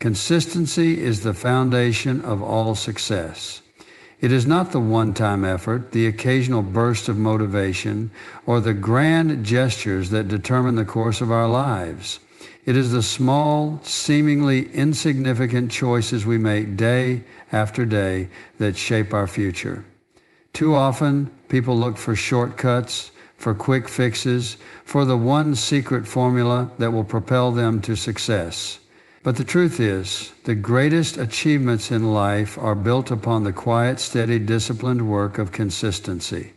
Consistency is the foundation of all success. It is not the one-time effort, the occasional burst of motivation, or the grand gestures that determine the course of our lives. It is the small, seemingly insignificant choices we make day after day that shape our future. Too often, people look for shortcuts, for quick fixes, for the one secret formula that will propel them to success. But the truth is, the greatest achievements in life are built upon the quiet, steady, disciplined work of consistency.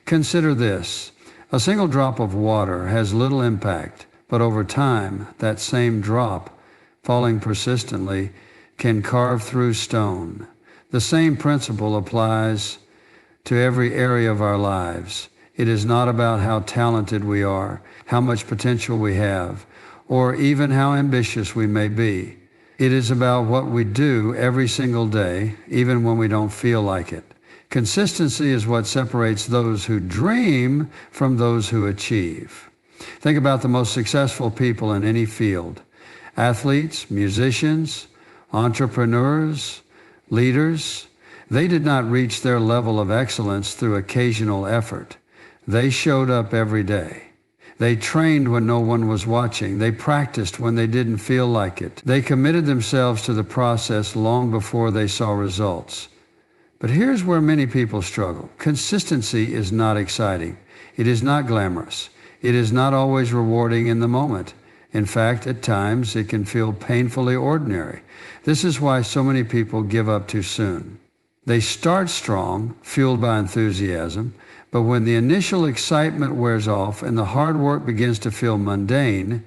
Consider this: a single drop of water has little impact, but over time, that same drop, falling persistently, can carve through stone. The same principle applies to every area of our lives. It is not about how talented we are, how much potential we have, or even how ambitious we may be. It is about what we do every single day, even when we don't feel like it. Consistency is what separates those who dream from those who achieve. Think about the most successful people in any field: athletes, musicians, entrepreneurs, leaders. They did not reach their level of excellence through occasional effort. They showed up every day. They trained when no one was watching. They practiced when they didn't feel like it. They committed themselves to the process long before they saw results. But here's where many people struggle. Consistency is not exciting. It is not glamorous. It is not always rewarding in the moment. In fact, at times, it can feel painfully ordinary. This is why so many people give up too soon. They start strong, fueled by enthusiasm, but when the initial excitement wears off and the hard work begins to feel mundane,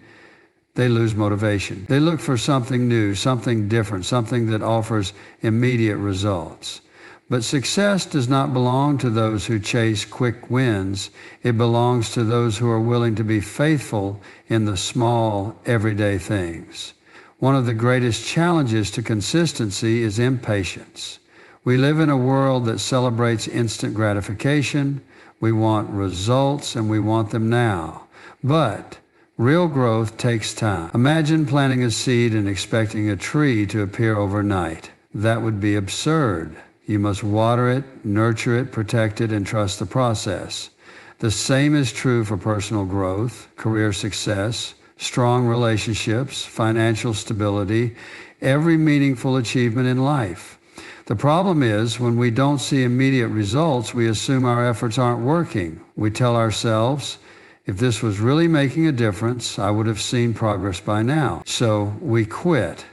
they lose motivation. They look for something new, something different, something that offers immediate results. But success does not belong to those who chase quick wins. It belongs to those who are willing to be faithful in the small, everyday things. One of the greatest challenges to consistency is impatience. We live in a world that celebrates instant gratification. We want results, and we want them now. But real growth takes time. Imagine planting a seed and expecting a tree to appear overnight. That would be absurd. You must water it, nurture it, protect it, and trust the process. The same is true for personal growth, career success, strong relationships, financial stability, every meaningful achievement in life. The problem is, when we don't see immediate results, we assume our efforts aren't working. We tell ourselves, if this was really making a difference, I would have seen progress by now. So we quit.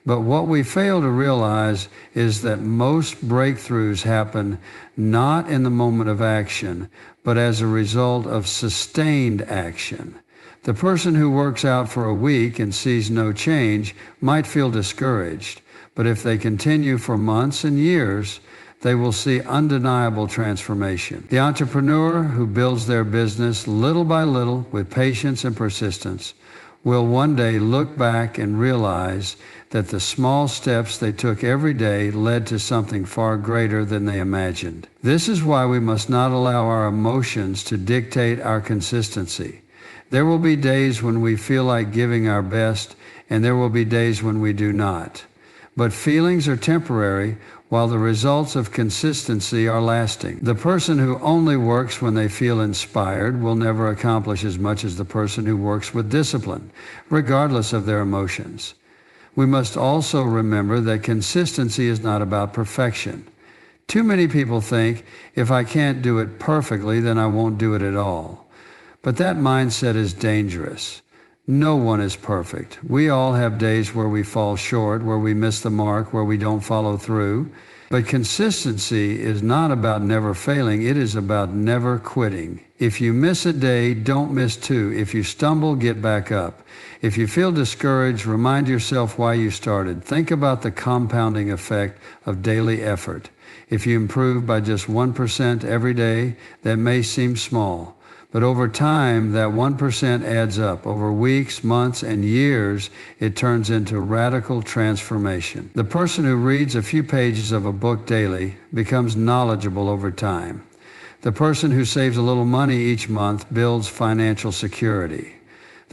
But what we fail to realize is that most breakthroughs happen not in the moment of action, but as a result of sustained action. The person who works out for a week and sees no change might feel discouraged. But if they continue for months and years, they will see undeniable transformation. The entrepreneur who builds their business little by little with patience and persistence will one day look back and realize that the small steps they took every day led to something far greater than they imagined. This is why we must not allow our emotions to dictate our consistency. There will be days when we feel like giving our best, and there will be days when we do not. But feelings are temporary, while the results of consistency are lasting. The person who only works when they feel inspired will never accomplish as much as the person who works with discipline, regardless of their emotions. We must also remember that consistency is not about perfection. Too many people think, if I can't do it perfectly, then I won't do it at all. But that mindset is dangerous. No one is perfect. We all have days where we fall short, where we miss the mark, where we don't follow through. But consistency is not about never failing. It is about never quitting. If you miss a day, don't miss two. If you stumble, get back up. If you feel discouraged, remind yourself why you started. Think about the compounding effect of daily effort. If you improve by just 1% every day, that may seem small. But over time, that 1% adds up. Over weeks, months, and years, it turns into radical transformation. The person who reads a few pages of a book daily becomes knowledgeable over time. The person who saves a little money each month builds financial security.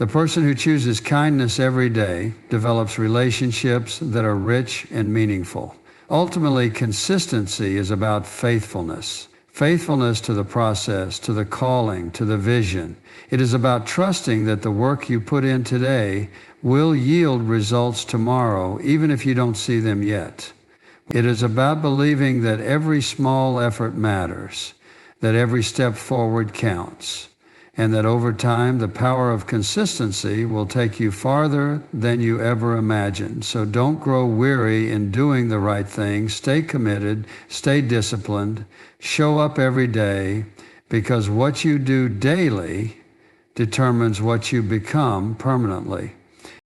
The person who chooses kindness every day develops relationships that are rich and meaningful. Ultimately, consistency is about faithfulness. Faithfulness to the process, to the calling, to the vision. It is about trusting that the work you put in today will yield results tomorrow, even if you don't see them yet. It is about believing that every small effort matters, that every step forward counts, and that over time the power of consistency will take you farther than you ever imagined. So don't grow weary in doing the right thing. Stay committed, stay disciplined, show up every day, because what you do daily determines what you become permanently.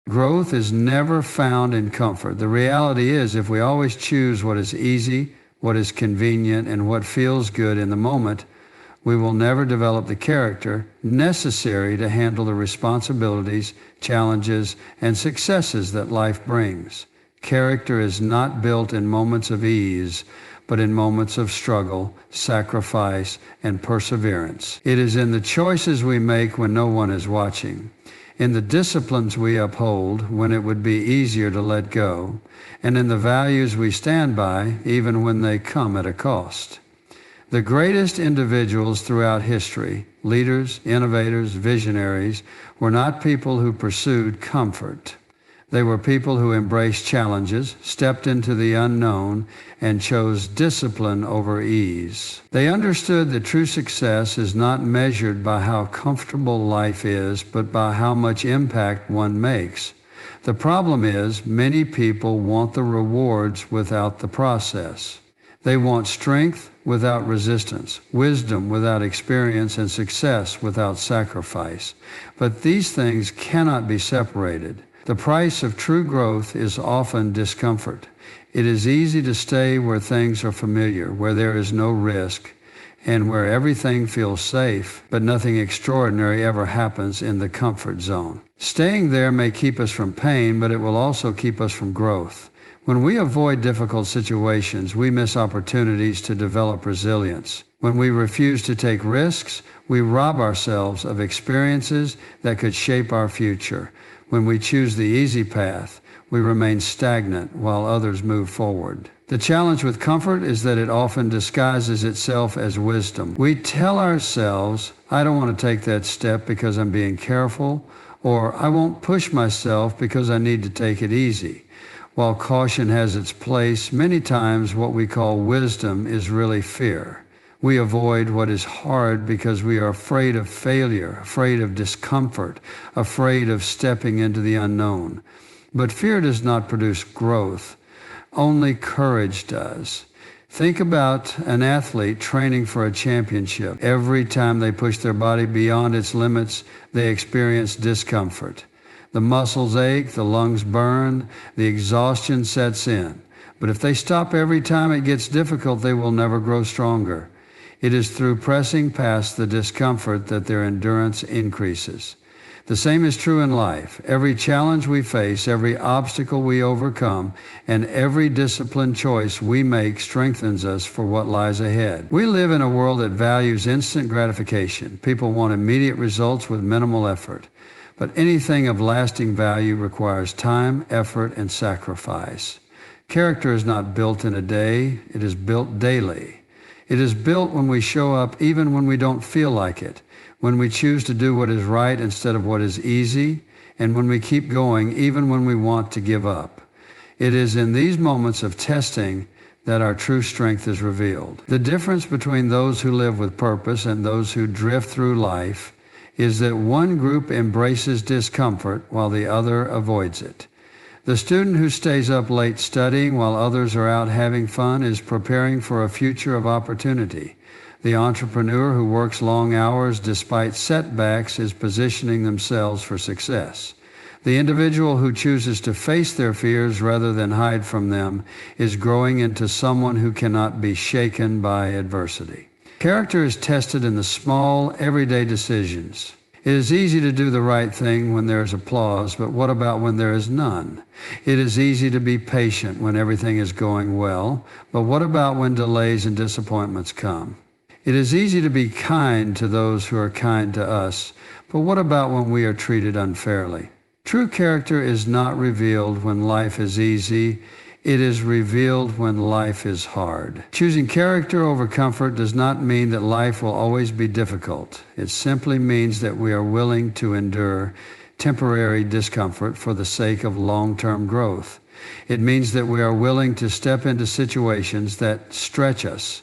Growth is never found in comfort. The reality is, if we always choose what is easy, what is convenient, and what feels good in the moment, we will never develop the character necessary to handle the responsibilities, challenges, and successes that life brings. Character is not built in moments of ease, but in moments of struggle, sacrifice, and perseverance. It is in the choices we make when no one is watching, in the disciplines we uphold when it would be easier to let go, and in the values we stand by even when they come at a cost. The greatest individuals throughout history, leaders, innovators, visionaries, were not people who pursued comfort. They were people who embraced challenges, stepped into the unknown, and chose discipline over ease. They understood that true success is not measured by how comfortable life is, but by how much impact one makes. The problem is, many people want the rewards without the process. They want strength without resistance, wisdom without experience, and success without sacrifice. But these things cannot be separated. The price of true growth is often discomfort. It is easy to stay where things are familiar, where there is no risk, and where everything feels safe, but nothing extraordinary ever happens in the comfort zone. Staying there may keep us from pain, but it will also keep us from growth. When we avoid difficult situations, we miss opportunities to develop resilience. When we refuse to take risks, we rob ourselves of experiences that could shape our future. When we choose the easy path, we remain stagnant while others move forward. The challenge with comfort is that it often disguises itself as wisdom. We tell ourselves, I don't want to take that step because I'm being careful, or I won't push myself because I need to take it easy. While caution has its place, many times what we call wisdom is really fear. We avoid what is hard because we are afraid of failure, afraid of discomfort, afraid of stepping into the unknown. But fear does not produce growth. Only courage does. Think about an athlete training for a championship. Every time they push their body beyond its limits, they experience discomfort. The muscles ache, the lungs burn, the exhaustion sets in. But if they stop every time it gets difficult, they will never grow stronger. It is through pressing past the discomfort that their endurance increases. The same is true in life. Every challenge we face, every obstacle we overcome, and every disciplined choice we make strengthens us for what lies ahead. We live in a world that values instant gratification. People want immediate results with minimal effort. But anything of lasting value requires time, effort, and sacrifice. Character is not built in a day, it is built daily. It is built when we show up even when we don't feel like it, when we choose to do what is right instead of what is easy, and when we keep going even when we want to give up. It is in these moments of testing that our true strength is revealed. The difference between those who live with purpose and those who drift through life is that one group embraces discomfort while the other avoids it. The student who stays up late studying while others are out having fun is preparing for a future of opportunity. The entrepreneur who works long hours despite setbacks is positioning themselves for success. The individual who chooses to face their fears rather than hide from them is growing into someone who cannot be shaken by adversity. Character is tested in the small, everyday decisions. It is easy to do the right thing when there is applause, but what about when there is none? It is easy to be patient when everything is going well, but what about when delays and disappointments come? It is easy to be kind to those who are kind to us, But what about when we are treated unfairly? True character is not revealed when life is easy. It is revealed when life is hard. Choosing character over comfort does not mean that life will always be difficult. It simply means that we are willing to endure temporary discomfort for the sake of long-term growth. It means that we are willing to step into situations that stretch us,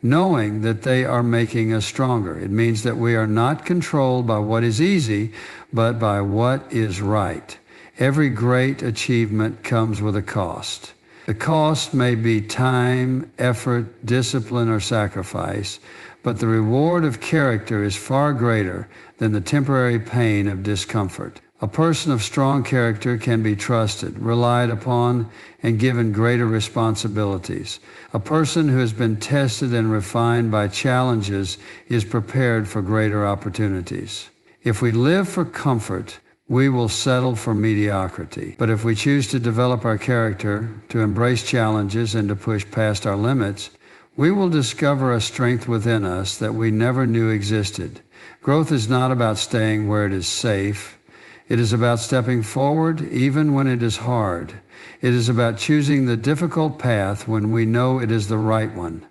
knowing that they are making us stronger. It means that we are not controlled by what is easy, but by what is right. Every great achievement comes with a cost. The cost may be time, effort, discipline, or sacrifice, but the reward of character is far greater than the temporary pain of discomfort. A person of strong character can be trusted, relied upon, and given greater responsibilities. A person who has been tested and refined by challenges is prepared for greater opportunities. If we live for comfort, we will settle for mediocrity. But if we choose to develop our character, to embrace challenges, and to push past our limits, we will discover a strength within us that we never knew existed. Growth is not about staying where it is safe. It is about stepping forward even when it is hard. It is about choosing the difficult path when we know it is the right one.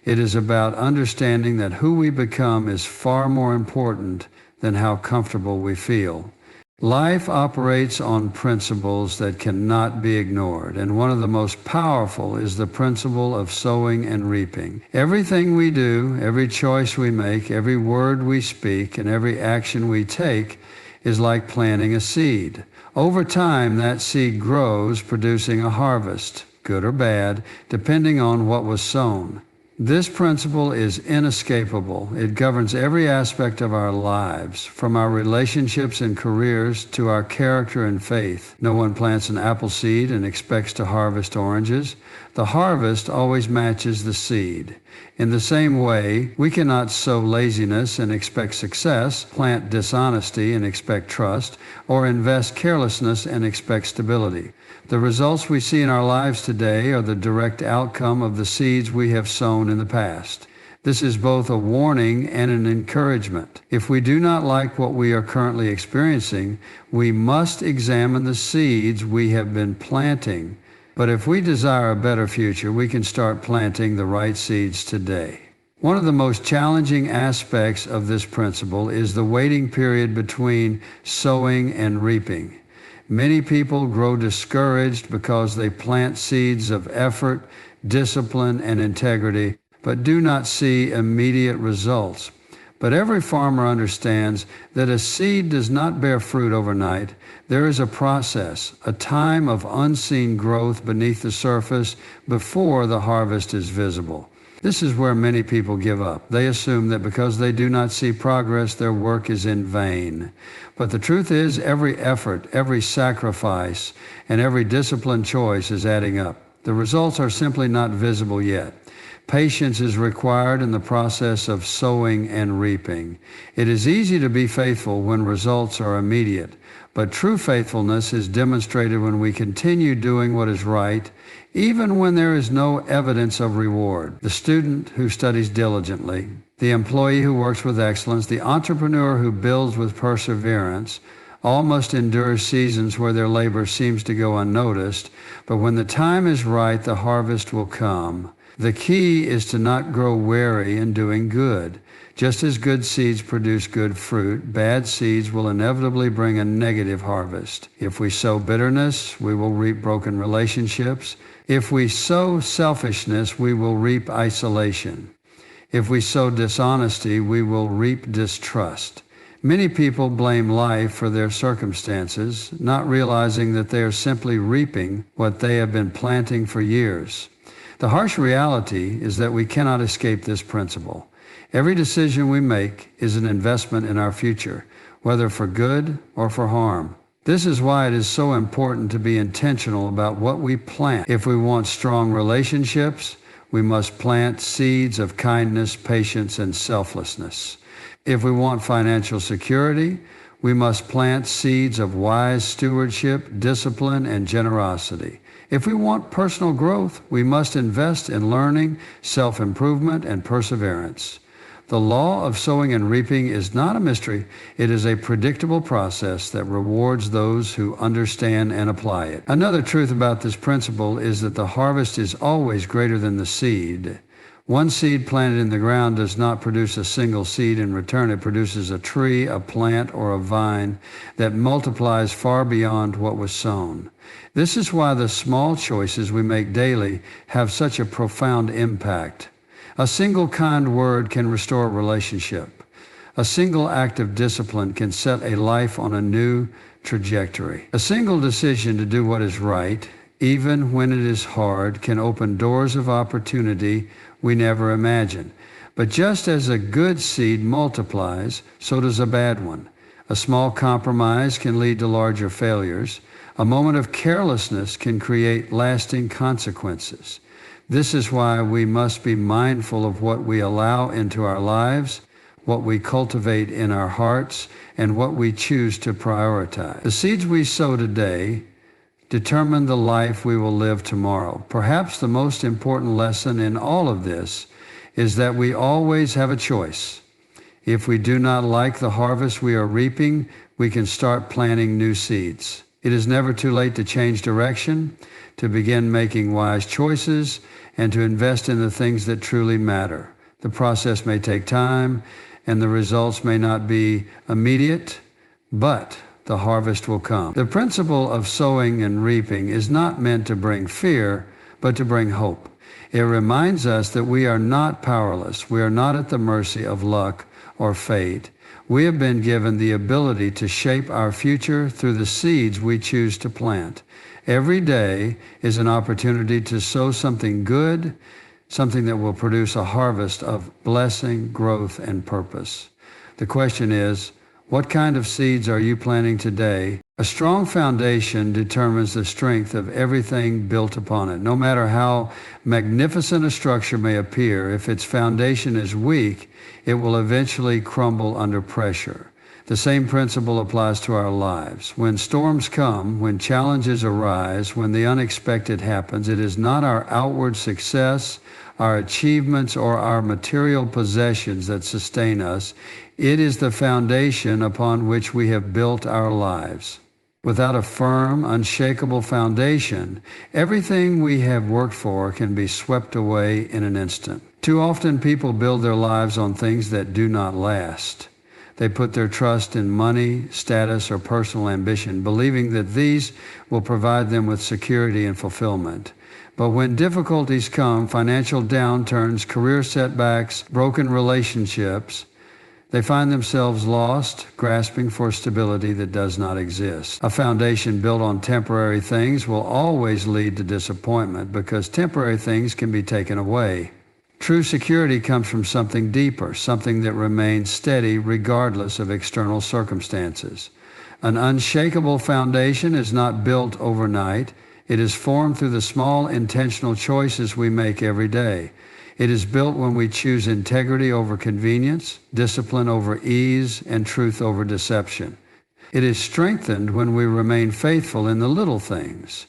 It is about understanding that who we become is far more important than how comfortable we feel. Life operates on principles that cannot be ignored, and one of the most powerful is the principle of sowing and reaping. Everything we do, every choice we make, every word we speak, and every action we take is like planting a seed. Over time, that seed grows, producing a harvest, good or bad, depending on what was sown. This principle is inescapable. It governs every aspect of our lives, from our relationships and careers to our character and faith. No one plants an apple seed and expects to harvest oranges. The harvest always matches the seed. In the same way, we cannot sow laziness and expect success, plant dishonesty and expect trust, or invest carelessness and expect stability. The results we see in our lives today are the direct outcome of the seeds we have sown in the past. This is both a warning and an encouragement. If we do not like what we are currently experiencing, we must examine the seeds we have been planting. But if we desire a better future, we can start planting the right seeds today. One of the most challenging aspects of this principle is the waiting period between sowing and reaping. Many people grow discouraged because they plant seeds of effort, discipline, and integrity, but do not see immediate results. But every farmer understands that a seed does not bear fruit overnight. There is a process, a time of unseen growth beneath the surface before the harvest is visible. This is where many people give up. They assume that because they do not see progress, their work is in vain. But the truth is, every effort, every sacrifice, and every disciplined choice is adding up. The results are simply not visible yet. Patience is required in the process of sowing and reaping. It is easy to be faithful when results are immediate, but true faithfulness is demonstrated when we continue doing what is right, even when there is no evidence of reward. The student who studies diligently, the employee who works with excellence, the entrepreneur who builds with perseverance, all must endure seasons where their labor seems to go unnoticed, but when the time is right, the harvest will come. The key is to not grow weary in doing good. Just as good seeds produce good fruit, bad seeds will inevitably bring a negative harvest. If we sow bitterness, we will reap broken relationships. If we sow selfishness, we will reap isolation. If we sow dishonesty, we will reap distrust. Many people blame life for their circumstances, not realizing that they are simply reaping what they have been planting for years. The harsh reality is that we cannot escape this principle. Every decision we make is an investment in our future, whether for good or for harm. This is why it is so important to be intentional about what we plant. If we want strong relationships, we must plant seeds of kindness, patience, and selflessness. If we want financial security, we must plant seeds of wise stewardship, discipline, and generosity. If we want personal growth, we must invest in learning, self-improvement, and perseverance. The law of sowing and reaping is not a mystery. It is a predictable process that rewards those who understand and apply it. Another truth about this principle is that the harvest is always greater than the seed. One seed planted in the ground does not produce a single seed in return. It produces a tree, a plant, or a vine that multiplies far beyond what was sown. This is why the small choices we make daily have such a profound impact. A single kind word can restore a relationship. A single act of discipline can set a life on a new trajectory. A single decision to do what is right, even when it is hard, can open doors of opportunity we never imagined. But just as a good seed multiplies, so does a bad one. A small compromise can lead to larger failures. A moment of carelessness can create lasting consequences. This is why we must be mindful of what we allow into our lives, what we cultivate in our hearts, and what we choose to prioritize. The seeds we sow today determine the life we will live tomorrow. Perhaps the most important lesson in all of this is that we always have a choice. If we do not like the harvest we are reaping, we can start planting new seeds. It is never too late to change direction, to begin making wise choices, and to invest in the things that truly matter. The process may take time, and the results may not be immediate, but the harvest will come. The principle of sowing and reaping is not meant to bring fear, but to bring hope. It reminds us that we are not powerless. We are not at the mercy of luck or fate. We have been given the ability to shape our future through the seeds we choose to plant. Every day is an opportunity to sow something good, something that will produce a harvest of blessing, growth, and purpose. The question is, what kind of seeds are you planting today? A strong foundation determines the strength of everything built upon it. No matter how magnificent a structure may appear, if its foundation is weak, it will eventually crumble under pressure. The same principle applies to our lives. When storms come, when challenges arise, when the unexpected happens, it is not our outward success, our achievements, or our material possessions that sustain us. It is the foundation upon which we have built our lives. Without a firm, unshakable foundation, everything we have worked for can be swept away in an instant. Too often people build their lives on things that do not last. They put their trust in money, status, or personal ambition, believing that these will provide them with security and fulfillment. But when difficulties come, financial downturns, career setbacks, broken relationships, they find themselves lost, grasping for stability that does not exist. A foundation built on temporary things will always lead to disappointment because temporary things can be taken away. True security comes from something deeper, something that remains steady regardless of external circumstances. An unshakable foundation is not built overnight. It is formed through the small intentional choices we make every day. It is built when we choose integrity over convenience, discipline over ease, and truth over deception. It is strengthened when we remain faithful in the little things,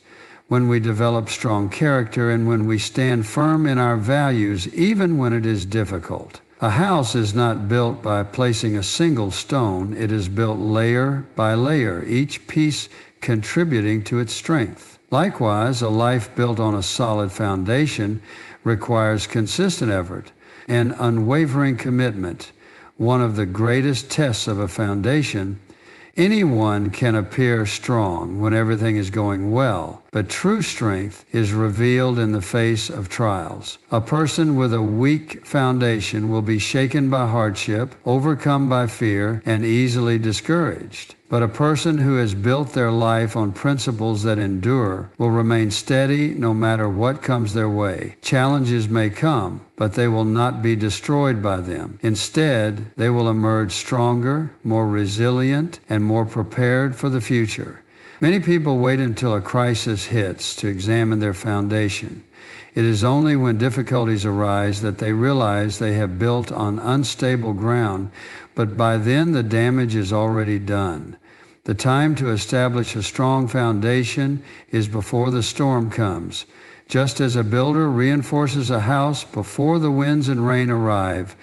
when we develop strong character, and when we stand firm in our values even when it is difficult. A house is not built by placing a single stone. It is built layer by layer, each piece contributing to its strength. Likewise, a life built on a solid foundation requires consistent effort and unwavering commitment. One of the greatest tests of a foundation. Anyone can appear strong when everything is going well, but true strength is revealed in the face of trials. A person with a weak foundation will be shaken by hardship, overcome by fear, and easily discouraged. But a person who has built their life on principles that endure will remain steady no matter what comes their way. Challenges may come, but they will not be destroyed by them. Instead, they will emerge stronger, more resilient, and more prepared for the future. Many people wait until a crisis hits to examine their foundation. It is only when difficulties arise that they realize they have built on unstable ground, but by then the damage is already done. The time to establish a strong foundation is before the storm comes. Just as a builder reinforces a house before the winds and rain arrive,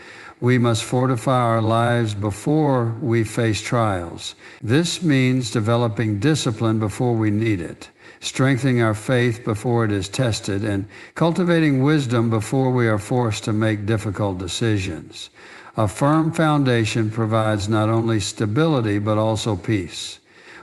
We must fortify our lives before we face trials. This means developing discipline before we need it, strengthening our faith before it is tested, and cultivating wisdom before we are forced to make difficult decisions. A firm foundation provides not only stability but also peace.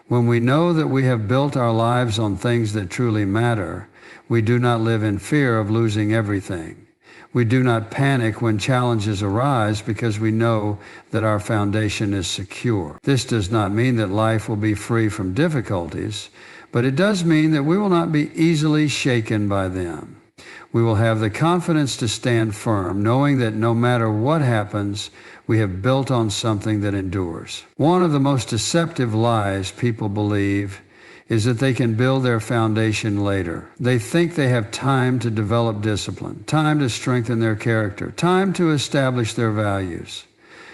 When we know that we have built our lives on things that truly matter, we do not live in fear of losing everything. We do not panic when challenges arise because we know that our foundation is secure. This does not mean that life will be free from difficulties, but it does mean that we will not be easily shaken by them. We will have the confidence to stand firm, knowing that no matter what happens, we have built on something that endures. One of the most deceptive lies people believe is that they can build their foundation later. They think they have time to develop discipline, time to strengthen their character, time to establish their values.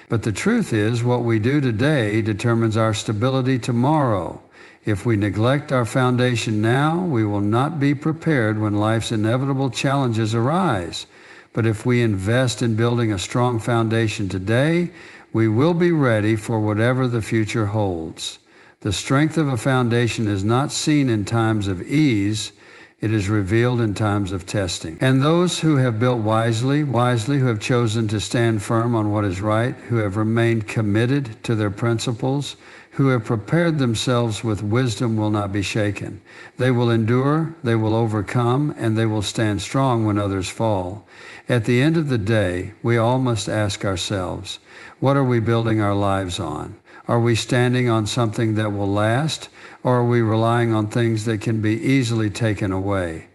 But the truth is, what we do today determines our stability tomorrow. If we neglect our foundation now, we will not be prepared when life's inevitable challenges arise. But if we invest in building a strong foundation today, we will be ready for whatever the future holds. The strength of a foundation is not seen in times of ease, it is revealed in times of testing. And those who have built wisely, who have chosen to stand firm on what is right, who have remained committed to their principles, who have prepared themselves with wisdom will not be shaken. They will endure, they will overcome, and they will stand strong when others fall. At the end of the day, we all must ask ourselves, what are we building our lives on? Are we standing on something that will last, or are we relying on things that can be easily taken away?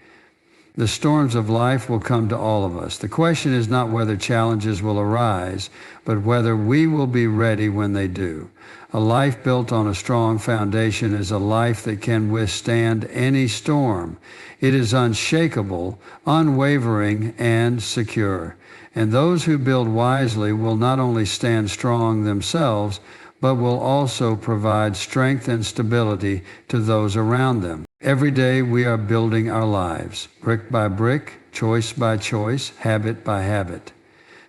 The storms of life will come to all of us. The question is not whether challenges will arise, but whether we will be ready when they do. A life built on a strong foundation is a life that can withstand any storm. It is unshakable, unwavering, and secure. And those who build wisely will not only stand strong themselves, but will also provide strength and stability to those around them. Every day we are building our lives, brick by brick, choice by choice, habit by habit.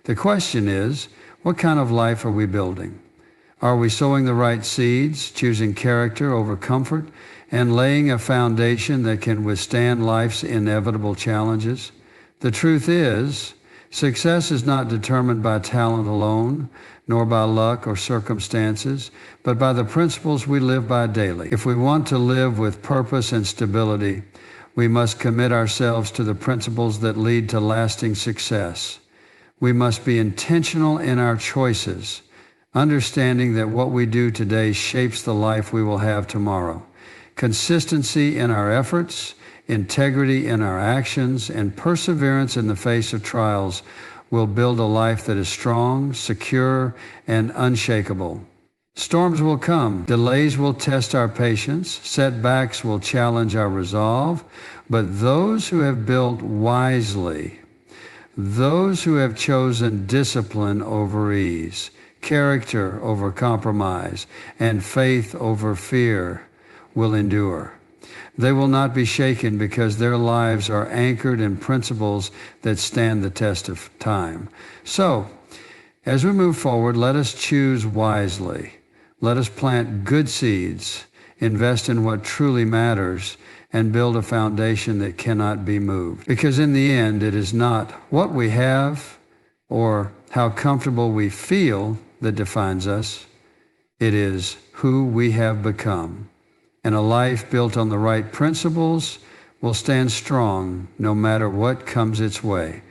The question is, what kind of life are we building? Are we sowing the right seeds, choosing character over comfort, and laying a foundation that can withstand life's inevitable challenges? The truth is, success is not determined by talent alone, nor by luck or circumstances, but by the principles we live by daily. If we want to live with purpose and stability, we must commit ourselves to the principles that lead to lasting success. We must be intentional in our choices, understanding that what we do today shapes the life we will have tomorrow. Consistency in our efforts, integrity in our actions, and perseverance in the face of trials will build a life that is strong, secure, and unshakable. Storms will come. Delays will test our patience. Setbacks will challenge our resolve. But those who have built wisely, those who have chosen discipline over ease, character over compromise, and faith over fear, will endure. They will not be shaken because their lives are anchored in principles that stand the test of time. So, as we move forward, let us choose wisely. Let us plant good seeds, invest in what truly matters, and build a foundation that cannot be moved. Because in the end, it is not what we have or how comfortable we feel that defines us. It is who we have become. And a life built on the right principles will stand strong no matter what comes its way.